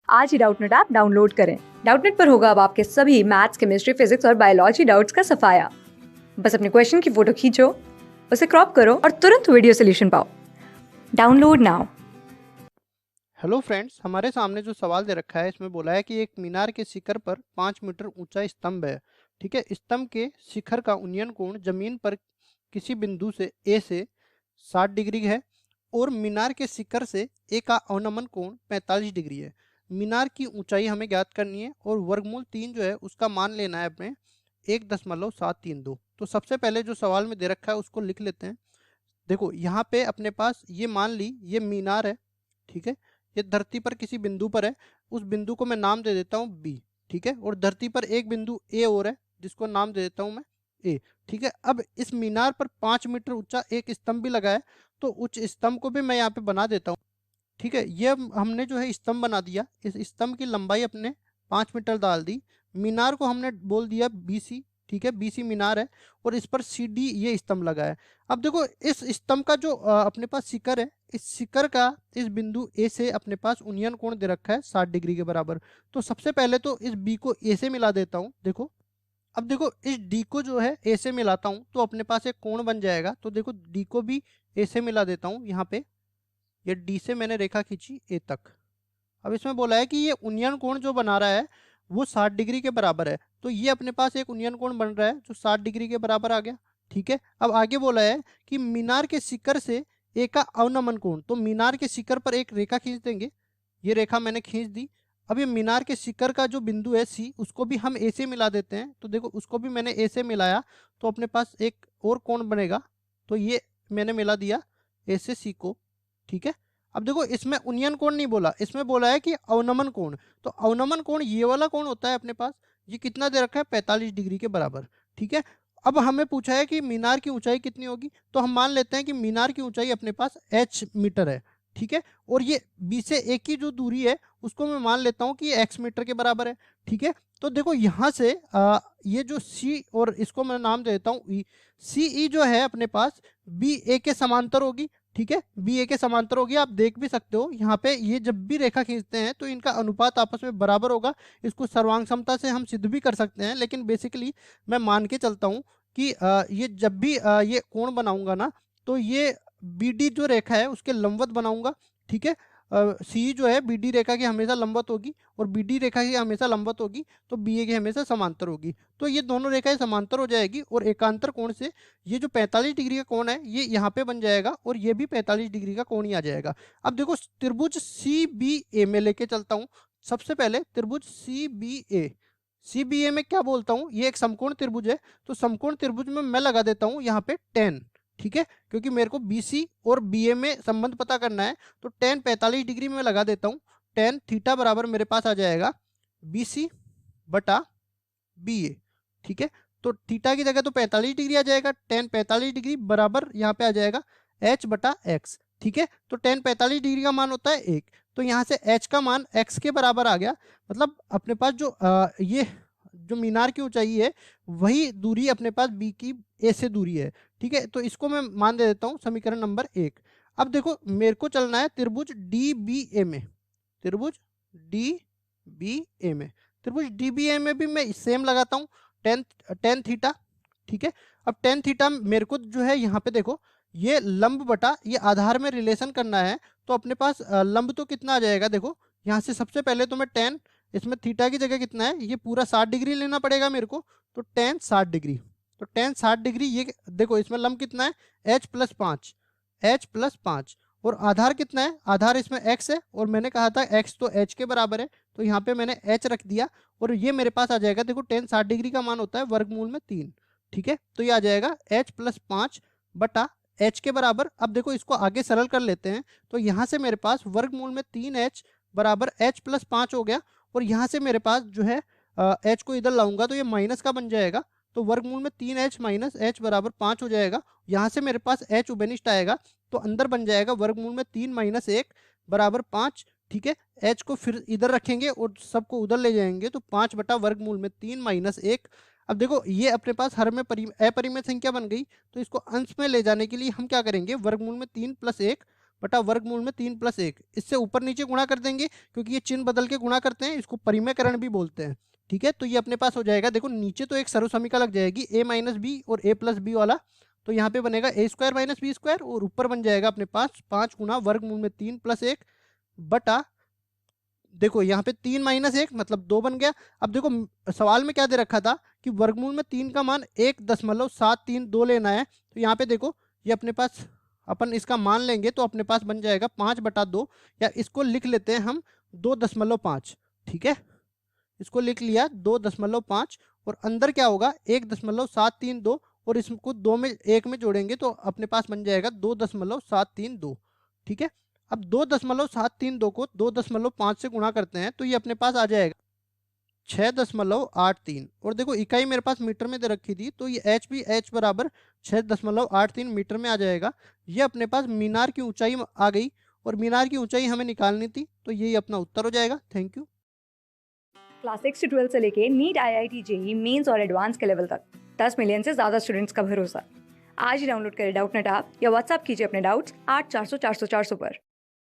आज ही Doubtnut app download करें। Doubtnut पर होगा अब आपके सभी मैथ्स, केमिस्ट्री, फिजिक्स और बायोलॉजी डाउट्स का सफाया। बस अपने क्वेश्चन की फोटो खींचो, उसे क्रॉप करो और तुरंत वीडियो सोल्यूशन पाओ। Download now. हेलो फ्रेंड्स, हमारे सामने जो सवाल दे रखा है इसमें बोला है कि एक मीनार के शिखर पर 5 मीटर ऊंचा स्तंभ है। ठीक है, स्तंभ के शिखर का उन्नयन कोण जमीन पर किसी बिंदु से ए से 60 डिग्री है और मीनार के शिखर से ए का अवनमन कोण 45 डिग्री है। मीनार की ऊंचाई हमें ज्ञात करनी है और वर्गमूल 3 जो है उसका मान लेना है अपने 1.732। तो सबसे पहले जो सवाल में दे रखा है उसको लिख लेते हैं। देखो यहाँ पे अपने पास ये मान ली ये मीनार है। ठीक है, ये धरती पर किसी बिंदु पर है, उस बिंदु को मैं नाम दे देता हूँ बी। ठीक है, और धरती पर एक बिंदु ए और है जिसको नाम दे देता हूँ मैं ए। ठीक है, अब इस मीनार पर 5 मीटर ऊंचा एक स्तंभ भी लगा है, तो उच्च स्तंभ को भी मैं यहाँ पे बना देता हूँ। ठीक है, ये हमने जो है स्तंभ बना दिया। इस स्तंभ की लंबाई अपने 5 मीटर डाल दी। मीनार को हमने बोल दिया BC। ठीक है, BC मीनार है और इस पर CD ये स्तंभ लगा है। अब देखो इस स्तंभ का जो अपने पास शिखर है, इस शिखर का इस बिंदु ए से अपने पास उन्नयन कोण दे रखा है 60 डिग्री के बराबर। तो सबसे पहले तो इस बी को ए से मिला देता हूँ। देखो अब देखो इस डी को जो है ए से मिलाता हूँ तो अपने पास एक कोण बन जाएगा। तो देखो डी को भी ए से मिला देता हूँ। यहाँ पे ये डी से मैंने रेखा खींची ए तक। अब इसमें बोला है कि ये उन्नयन कोण जो बना रहा है वो 60 डिग्री के बराबर है, तो ये अपने पास एक उन्नयन कोण बन रहा है जो 60 डिग्री के बराबर आ गया। ठीक है, अब आगे बोला है कि मीनार के शिखर से ए का अवनमन कोण, तो मीनार के शिखर पर एक रेखा खींच देंगे। ये रेखा मैंने खींच दी। अब ये मीनार के शिखर का जो बिंदु है सी, उसको भी हम ए से मिला देते हैं। तो देखो उसको भी मैंने ए से मिलाया तो अपने पास एक और कोण बनेगा। तो ये मैंने मिला दिया ए से सी को। ठीक है, अब देखो इसमें उन्नयन कोण नहीं बोला, इसमें बोला है कि अवनमन कोण। तो अवनमन कोण ये वाला कोण होता है अपने पास, ये कितना दे रखा है 45 डिग्री के बराबर। ठीक है, अब हमें पूछा है कि मीनार की ऊंचाई कितनी होगी, तो हम मान लेते हैं कि मीनार की ऊंचाई अपने पास h मीटर है। ठीक है, और ये बी से ए की जो दूरी है उसको मैं मान लेता हूँ कि ये x मीटर के बराबर है। ठीक है, तो देखो यहाँ से ये जो सी और इसको मैं नाम दे देता हूँ ई, सी ई जो है अपने पास बी ए के समांतर होगी। ठीक है, बी ए के समांतर होगी। आप देख भी सकते हो यहाँ पे ये जब भी रेखा खींचते हैं तो इनका अनुपात आपस में बराबर होगा। इसको सर्वांग समता से हम सिद्ध भी कर सकते हैं, लेकिन बेसिकली मैं मान के चलता हूँ कि ये जब भी ये कोण बनाऊंगा ना, तो ये BD जो रेखा है उसके लंबवत बनाऊंगा। ठीक है, सी जो है BD रेखा की हमेशा लंबवत होगी और BD रेखा की हमेशा लंबवत होगी, तो BA की हमेशा समांतर होगी। तो ये दोनों रेखाएं समांतर हो जाएगी और एकांतर कोण से ये जो 45 डिग्री का कोण है ये यहाँ पे बन जाएगा और ये भी 45 डिग्री का कोण ही आ जाएगा। अब देखो त्रिभुज CBA में लेके चलता हूँ। सबसे पहले त्रिभुज CBA में क्या बोलता हूँ, ये एक समकोण त्रिभुज है। तो समकोण त्रिभुज में मैं लगा देता हूँ यहाँ पे 10। ठीक है, क्योंकि मेरे को BC और BA में संबंध पता करना है, तो 10 45 डिग्री में लगा देता हूँ। 10 थीटा बराबर मेरे पास आ जाएगा BC बटा BA। ठीक है, तो थीटा की जगह तो 45 डिग्री आ जाएगा, 10 45 डिग्री बराबर यहाँ पे आ जाएगा h बटा x। ठीक है, तो 10 45 डिग्री का मान होता है 1, तो यहाँ से h का मान x के बराबर आ गया। मतलब अपने पास जो ये जो मीनार की ऊंचाई है वही दूरी अपने पास बी की ए से दूरी है। ठीक है, तो इसको मैं मान दे देता हूँ समीकरण नंबर 1। अब देखो मेरे को चलना है त्रिभुज DBA में। त्रिभुज DBA में, त्रिभुज DBA में भी मैं सेम लगाता हूँ 10 थीटा। ठीक है, अब 10 थीटा मेरे को जो है यहाँ पे देखो ये लंब बटा ये आधार में रिलेशन करना है, तो अपने पास लंब तो कितना आ जाएगा। देखो यहाँ से सबसे पहले तो मैं 10, इसमें थीटा की जगह कितना है, ये पूरा 60 डिग्री लेना पड़ेगा मेरे को, तो 10 60 डिग्री। तो 10 60 डिग्री, ये देखो इसमें लंब कितना है h+5 और आधार कितना है, आधार इसमें x है और मैंने कहा था x तो h के बराबर है, तो यहाँ पे मैंने h रख दिया और ये मेरे पास आ जाएगा। देखो 10 60 डिग्री का मान होता है वर्गमूल में 3। ठीक है, तो ये आ जाएगा h+5 बटा h के बराबर। अब देखो इसको आगे सरल कर लेते हैं, तो यहाँ से मेरे पास वर्गमूल में 3h बराबर h+5 हो गया और यहाँ से मेरे पास जो है h को इधर लाऊंगा तो ये माइनस का बन जाएगा, तो वर्गमूल में 3h माइनस h बराबर 5 हो जाएगा। यहाँ से मेरे पास h उभयनिष्ठ आएगा, तो अंदर बन जाएगा वर्गमूल में 3 माइनस 1 बराबर 5। ठीक है, h को फिर इधर रखेंगे और सबको उधर ले जाएंगे, तो 5 बटा वर्गमूल में 3 माइनस 1। अब देखो ये अपने पास हर में अपरिमेय संख्या बन गई, तो इसको अंश में ले जाने के लिए हम क्या करेंगे, वर्गमूल में 3 प्लस 1 बटा वर्गमूल में 3 + 1। इससे ऊपर नीचे गुणा कर देंगे क्योंकि ये चिन्ह बदल के गुणा करते हैं, इसको परिमेयकरण भी बोलते हैं। ठीक है, तो ये अपने पास हो जाएगा, देखो नीचे तो एक सर्वसमीका लग जाएगी a - b और a + b वाला, तो यहाँ पे बनेगा a² - b² और ऊपर बन जाएगा अपने पास 5 गुना वर्गमूल में 3 + 1 बटा, देखो यहाँ पे 3 - 1 मतलब 2 बन गया। अब देखो सवाल में क्या दे रखा था कि वर्गमूल में 3 का मान 1.732 लेना है, तो यहाँ पे देखो ये अपने पास अपन इसका मान लेंगे तो अपने पास बन जाएगा 5/2, या इसको लिख लेते हैं हम 2.5। ठीक है, इसको लिख लिया 2.5 और अंदर क्या होगा 1.732 और इसको 2 में 1 में जोड़ेंगे तो अपने पास बन जाएगा 2.732। ठीक है, अब 2.732 को 2.5 से गुणा करते हैं तो ये अपने पास आ जाएगा 6.83। और देखो इकाई मेरे पास मीटर में दे रखी थी, तो ये h भी h बराबर 6.83 मीटर में आ जाएगा। ये अपने पास मीनार की ऊंचाई आ गई और मीनार की ऊंचाई हमें निकालनी थी, तो यही अपना उत्तर हो जाएगा। Thank you. क्लास 6 से 12 से लेके नीट, IIT, जेईई मेंस और एडवांस के लेवल तक 10 मिलियन से ज़्यादा स्टूडेंट्स का भरोसा। आज ही डाउनलोड करें डाउटनेट ऐप या व्हाट्सएप कीजिए अपने डाउट्स 8400 400 400 पर।